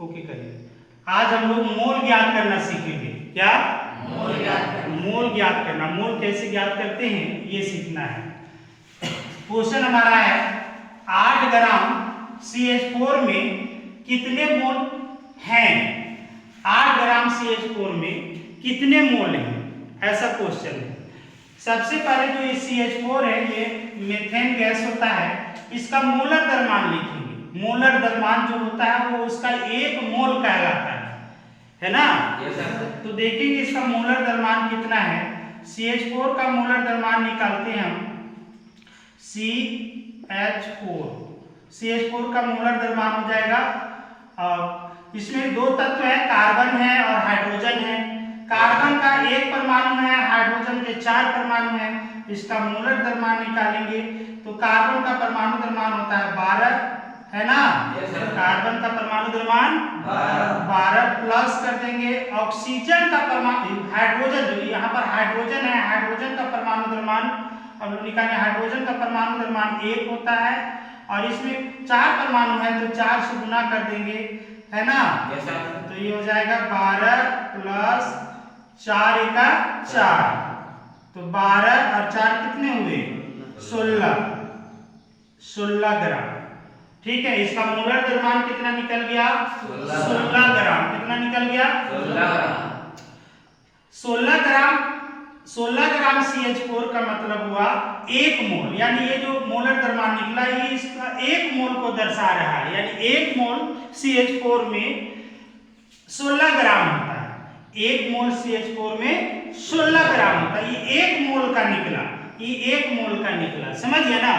Okay करिए। आज हम लोग मोल ज्ञात करना सीखेंगे। क्या? मोल ज्ञात करना। मोल कैसे ज्ञात करते हैं ये सीखना है। क्वेश्चन हमारा है 8 ग्राम CH4 में कितने मोल हैं? 8 ग्राम CH4 में कितने मोल हैं, ऐसा क्वेश्चन है। सबसे पहले जो ये CH4 है ये मीथेन गैस होता है, इसका मोलर द्रव्यमान लिखेंगे। मोलर द्रव्यमान जो होता है वो उसका 1 मोल कहलाता है ना? तो देखेंगे इसका मोलर द्रव्यमान कितना है। CH4 का मोलर द्रव्यमान निकालते हैं हम। CH4 का मोलर द्रव्यमान हो जाएगा, इसमें 2 तत्व है, कार्बन है और हाइड्रोजन है। कार्बन का 1 परमाणु है, हाइड्रोजन के 4 परमाणु हैं। इसका मोलर द्रव्यमान निकालेंगे तो कार्बन का परमाणु द्रव्यमान होता है 12, है ना? कार्बन का परमाणु द्रव्यमान 12 प्लस कर देंगे ऑक्सीजन का परमाणु, हाइड्रोजन जो यहाँ पर हाइड्रोजन है, हाइड्रोजन का परमाणु द्रव्यमान हम लोग निकालें। हाइड्रोजन का परमाणु द्रव्यमान 1 होता है और इसमें 4 परमाणु है तो 4 से गुना कर देंगे, है ना? तो ये हो जाएगा 12 प्लस 4 एका 4, तो 12 और 4 कितने हुए? 16 ग्राम। ठीक है, इसका मोलर द्रव्यमान कितना निकल गया? 16 ग्राम। कितना निकल गया? 16 ग्राम CH4 का मतलब हुआ 1 मोल, यानी ये जो मोलर द्रव्यमान निकला ये इसका 1 मोल को दर्शा रहा है। यानी 1 मोल CH4 में 16 ग्राम होता है। 1 मोल CH4 में 16 ग्राम होता है। ये 1 मोल का निकला, ये 1 मोल का निकला, समझिए ना?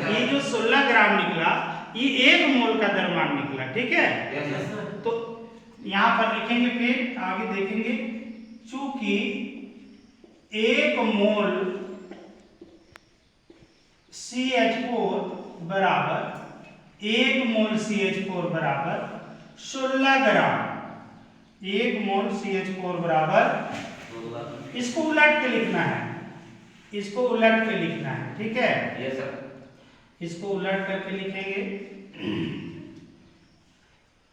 ये जो 16 ग्राम निकला ये 1 मोल का द्रव्यमान निकला। ठीक है, तो यहां पर लिखेंगे, फिर आगे देखेंगे। चूंकि 1 मोल CH4 बराबर 1 मोल CH4 बराबर 16 ग्राम। 1 मोल CH4 बराबर, इसको उलट के लिखना है, इसको उलट के लिखना है। ठीक है, यस सर। इसको उलट करके लिखेंगे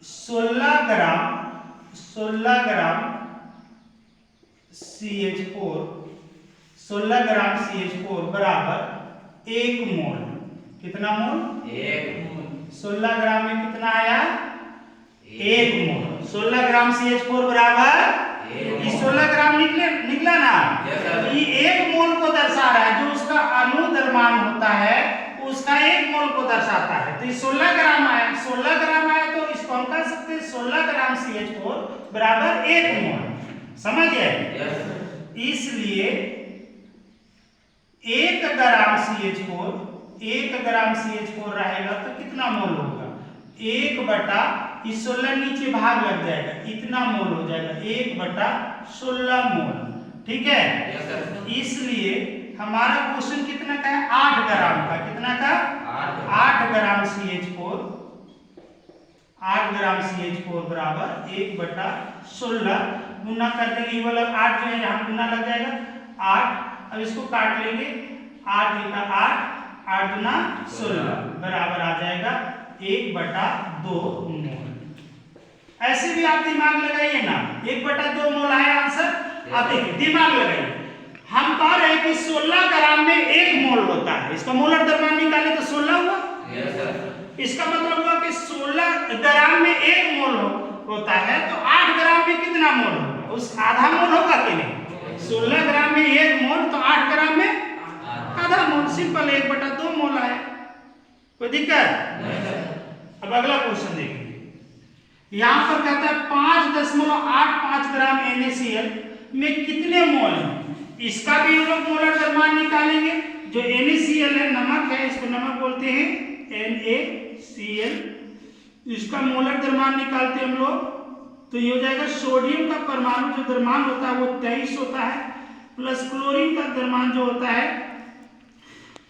16 ग्राम CH4, 16 ग्राम CH4 बराबर 1 मोल। कितना मोल? 1 मोल। 16 ग्राम में कितना आया? 1 मोल। 16 ग्राम CH4 बराबर 16 ग्राम निकला ना? ये 1 मोल को दर्शा रहा है, जो उसका अणु द्रव्यमान होता है उसका 1 मोल को दर्शाता है। तो ये 16 ग्राम आया, 16 ग्राम आया तो इसको हम कह सकते हैं 16 ग्राम CH4 बराबर 1 मोल। समझ गए? इसलिए 1 ग्राम CH4 रहेगा तो कितना मोल होगा? 1/, इस 16 नीचे भाग लग जाएगा, इतना मोल हो जाएगा, 1/16 मोल। ठीक है, इसलिए हमारा क्वेश्चन कितना का है? 8 ग्राम का। कितना का? 8 ग्राम CH4, 8 ग्राम CH4 बराबर 1/16 गुना कर देंगे। ये वाला 8 जो है यहाँ गुना लग जाएगा 8। अब इसको काट लेंगे, 8 एका 8, 8 दूना 16 बराबर आ जाएगा 1/2 मोल। ऐसे भी आप दिमाग लगाइए ना, 1/2 मोल आया आंसर। आप देखिए, दिमाग लगाइए। हम कह रहे हैं कि 16 ग्राम में 1 मोल होता है, इसका मोलर द्रव्यमान निकाले तो 16 हुआ। इसका मतलब हुआ कि 16 ग्राम में 1 मोल होता है, तो 8 ग्राम में कितना मोल होगा? उस आधा मोल होगा कि नहीं? 16 ग्राम में 1 मोल तो 8 ग्राम में आधा मोल। सिंपल, 1/2 मोल आया। कोई दिक्कत? अब अगला क्वेश्चन देखिए। यहां पर कहता है 5.85 ग्राम NaCl में कितने मोल हैं? इसका भी हम लोग मोलर द्रव्यमान निकालेंगे। जो NaCl है, नमक है, इसको नमक बोलते हैं, NaCl। इसका मोलर द्रव्यमान निकालते हैं हम लोग, तो ये हो जाएगा सोडियम का परमाणु जो द्रव्यमान होता है वो 23 होता है, प्लस क्लोरीन का द्रव्यमान जो होता है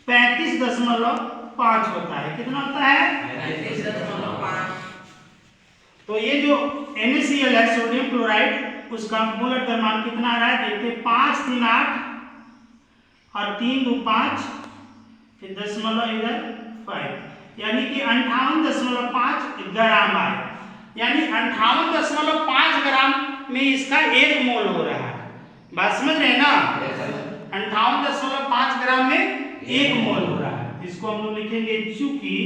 35.5 होता है। कितना होता है? 35.5। तो ये जो NaCl है, सोडियम क्लोराइड, उसका मोलर द्रव्यमान कितना आ रहा है? देखते हैं, 5 3 8 और 3 2 5, फिर दशमलव इधर 5, यानी कि 58.5 ग्राम आए। यानी 58.5 ग्राम में इसका 1 मोल हो रहा है। बात समझ रहे हैं ना? 58.5 ग्राम में 1 मोल हो रहा है। इसको हम लोग लिखेंगे चूंकि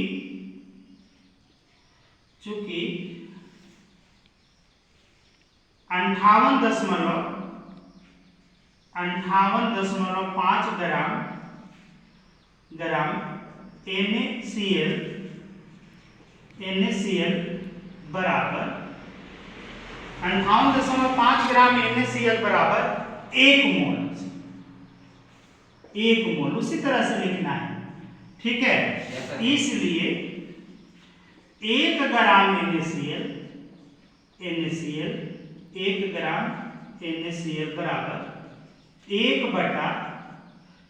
58.5 ग्राम NaCl बराबर 58.5 ग्राम NaCl बराबर 1 मोल। 1 मोल उसी तरह से लिखना है, ठीक है? इसलिए 1 ग्राम NaCl 1 ग्राम NaCl बराबर 1 बटा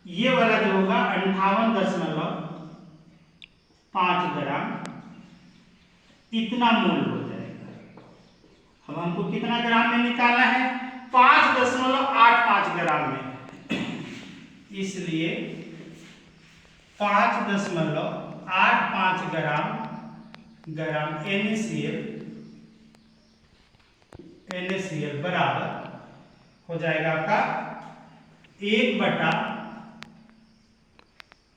ये वाला जो होगा 58.5 ग्राम इतना मोल हो जाएगा। अब हमको कितना ग्राम में निकालना है? 5.85 ग्राम में। इसलिए 5.85 ग्राम NaCl बराबर हो जाएगा आपका 1 बटा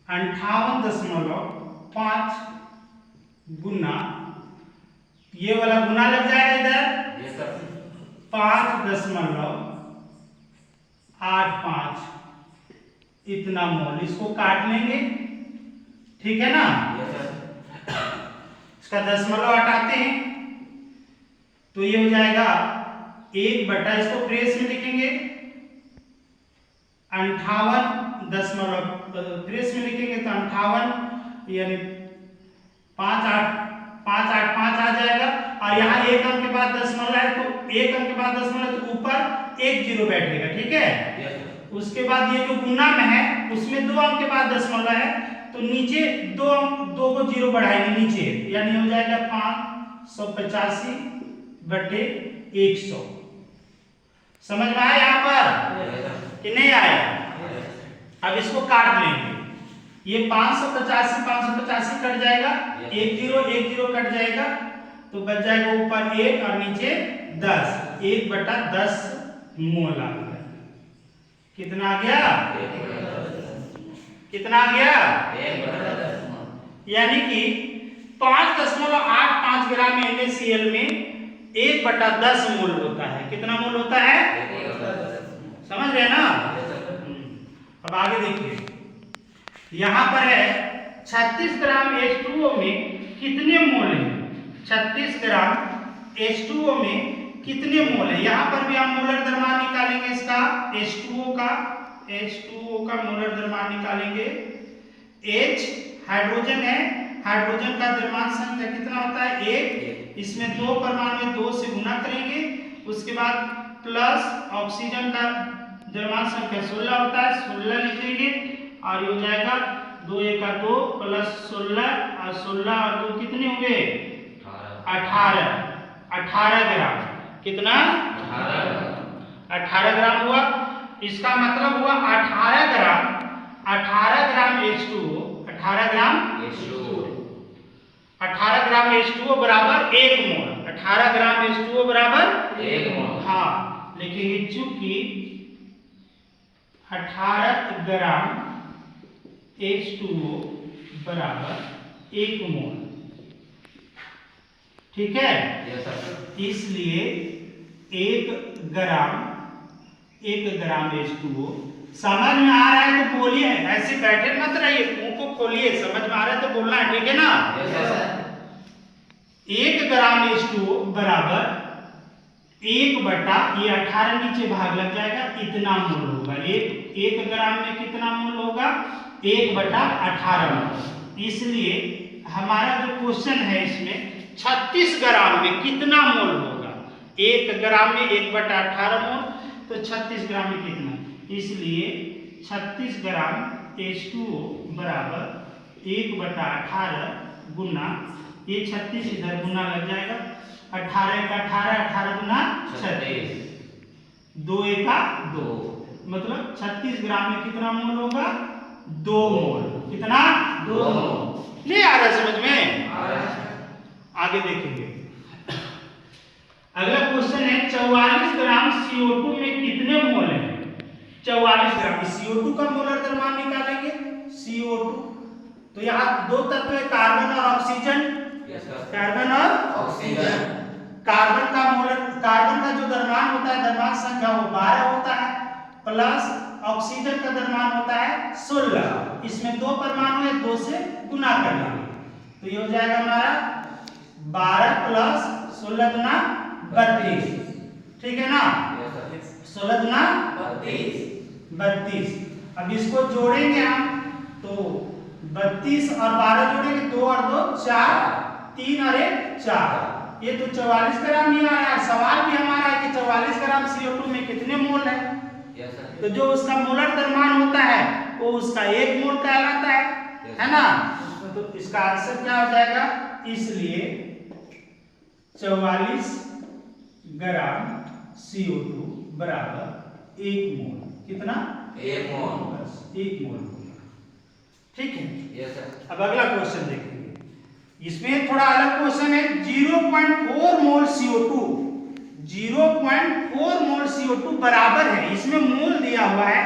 58.5 गुना ये वाला गुना लग जाएगा इधर 5.85 इतना मोल। इसको काट लेंगे, ठीक है ना? इसका दशमलव हटाते हैं तो ये हो जाएगा 1 बटा, इसको प्रेस में लिखेंगे 58 प्रेस में लिखेंगे तो 58 यानी 585 आ जाएगा। और यहाँ 1 अंक के बाद दशमलव है तो 1 अंक के बाद दशमलव तो ऊपर 1 जीरो बैठेगा, ठीक है? उसके बाद ये जो गुना में है उसमें 2 अंक के बाद दशमलव है तो नीचे 2 को जीरो बढ़ाएंगे नीचे, यानी हो जाएगा 585 बटे 100। समझ में आया यहाँ पर कि नहीं आया? अब इसको काट लेंगे। ये 585 कट जाएगा, 1 जीरो कट जाएगा तो बच जाएगा ऊपर 1 और नीचे 10। 1 बटा 10 मोल आ गया। कितना आ गया? कितना आ गया? यानी कि 5.85 ग्राम NaCl में 1 बटा 10 मोल होता है। कितना मोल होता है? समझ रहे ना? अब आगे देखिए, यहां पर है 36 ग्राम H2O में कितने मोल है? 36 ग्राम H2O में कितने मोल है? यहां पर भी हम मोलर द्रव्यमान निकालेंगे इसका H2O का मोलर द्रव्यमान निकालेंगे। H हाइड्रोजन है, हाइड्रोजन का द्रव्यमान संख्या कितना होता है? 1। इसमें 2 परमाणु में 2 से गुना करेंगे। उसके बाद प्लस ऑक्सीजन का द्रव्यमान संख्या 16 होता है, 16 लिखेंगे और ये हो जाएगा 2 1 का 2 प्लस 16 और 16 और 2 कितने होंगे? 18 ग्राम। कितना? 18 ग्राम हुआ। इसका मतलब हुआ 18 ग्राम H2O 18 ग्राम H2O बराबर 1 मोल। 18 ग्राम H2O बराबर 1 मोल। हाँ लिखेंगे चूंकि 18 ग्राम H2O बराबर 1 मोल, ठीक है? इसलिए 1 ग्राम H2O। समझ में आ रहा है तो बोलिए, ऐसे बैठे मत रहिए, मुंह को खोलिए। समझ में आ रहा है तो बोलना है, ठीक है ना? 1 ग्राम H2O बराबर 1 बटा ये 18 नीचे भाग लग जाएगा, इतना मोल होगा। 1 ग्राम में कितना मोल होगा? 1 बटा 18 मोल। इसलिए हमारा जो क्वेश्चन है इसमें 36 ग्राम में कितना मोल होगा? 1 ग्राम में 1 बटा 18 मोल तो 36 ग्राम में कितना? इसलिए 36 ग्राम H2O बराबर 1 बटा 18 गुना ये 36 इधर गुना लग जाएगा। 18 का 18 गुना 36, 2 1 का 2 मतलब 36 ग्राम में कितना मोल होगा? 2 मोल। कितना? 2 मोल। नहीं आ रहा समझ में? आगे देखेंगे। अगला क्वेश्चन है 44 ग्राम CO2 में कितने मोल है? 44 ग्राम। CO2 का मोलर द्रव्यमान निकालेंगे। CO2 तो यहाँ दो तत्व है, कार्बन और ऑक्सीजन। कार्बन और ऑक्सीजन। कार्बन का जो द्रव्यमान होता है, द्रव्यमान संख्या वो 12 होता है, प्लस ऑक्सीजन का द्रव्यमान होता है 16। इसमें दो परमाणु है, 2 से गुना कर लेंगे तो ये हो जाएगा हमारा 12 प्लस 16 गुना 32। ठीक है ना? 16 गुना 32। अब इसको जोड़ेंगे हम तो 32 और 12 जोड़ेंगे, 2 और 2 4, 3 और 1 4। ये तो 44 ग्राम ही आ रहा है। सवाल भी हमारा है कि 44 ग्राम CO2 में कितने मोल है? तो जो उसका मोलर द्रव्यमान होता है वो उसका 1 मोल कहलाता है ना? तो इसका आंसर क्या हो जाएगा? इसलिए 44 ग्राम CO2 बराबर 1 मोल। कितना? 1 मोल। बस 1 मोल। ठीक है? Yes sir. अब अगला क्वेश्चन देखेंगे। इसमें थोड़ा अलग क्वेश्चन है। 0.4 मोल CO2 0.4 मोल CO2 बराबर है, इसमें मोल दिया हुआ है।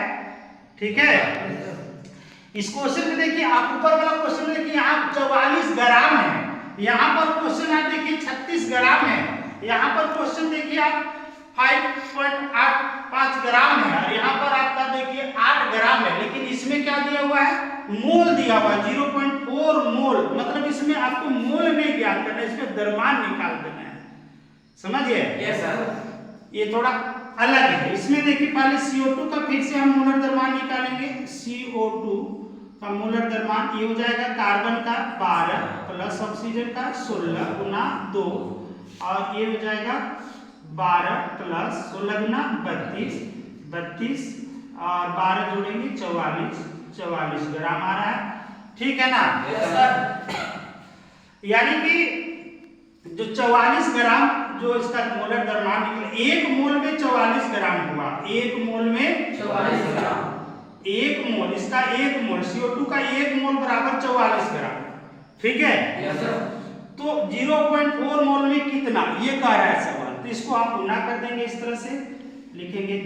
ठीक है? इस क्वेश्चन में देखिए, आप ऊपर वाला क्वेश्चन देखिए, यहाँ 44 ग्राम है, यहाँ पर क्वेश्चन आप देखिए 36 ग्राम है, यहाँ पर क्वेश्चन देखिए आप 5.85 ग्राम है और यहाँ पर आपका देखिए 8 ग्राम है। लेकिन इसमें क्या दिया हुआ है? मोल दिया हुआ है 0.4 मोल। मतलब इसमें आपको मोल नहीं ज्ञात करना, इसमें द्रव्यमान निकाल देना है। समझिए? Yes sir. ये थोड़ा अलग है। इसमें देखिए पहले CO2 का फिर से हम मोलर द्रव्यमान निकालेंगे। CO2 का मोलर द्रव्यमान ये हो जाएगा कार्बन का 12 प्लस ऑक्सीजन का 16 गुना 2 और ये हो जाएगा 12 प्लस 16 गुना 32 और 12 जोड़ेंगे 44 ग्राम आ रहा है। ठीक है ना? Yes sir. यानी कि जो 44 ग्राम जो इसका मोलर द्रव्यमान निकला, 1 मोल में 44 ग्राम हुआ। 1 मोल में 44 ग्राम। 1 मोल, इसका 1 मोल CO2 का 1 मोल बराबर 44 ग्राम। ठीक है? Yes sir. तो 0.4 मोल में कितना, ये कह रहा है सवाल। तो इसको आप गुना कर देंगे, इस तरह से लिखेंगे।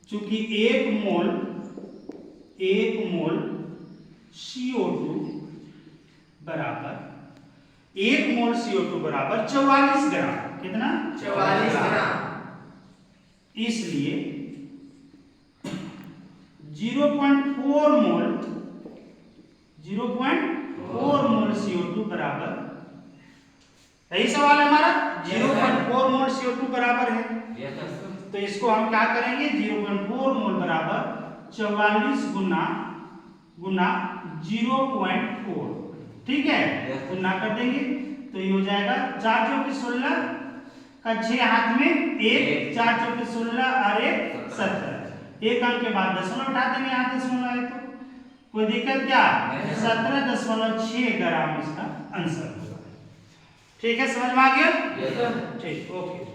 चूंकि 1 मोल CO2 बराबर 1 मोल CO2 बराबर 44 ग्राम। कितना? 44 ग्राम। इसलिए 0.4 मोल CO2 बराबर, सही सवाल है हमारा। 0.4 मोल CO2 बराबर है। तो इसको हम क्या करेंगे? 0.4 मोल बराबर 44 गुना 0.4। ठीक है? गुना कर देंगे तो ये हो जाएगा 4 चौके 16 का 6 हाथ में 1, 4 चौके 16 और 1 17। एक अंक के बाद दशमलव उठा देंगे, यहाँ दशमलव है तो कोई दिक्कत क्या? 17.6 ग्राम इसका आंसर होगा। ठीक है? समझ में आ गया? ठीक, ओके।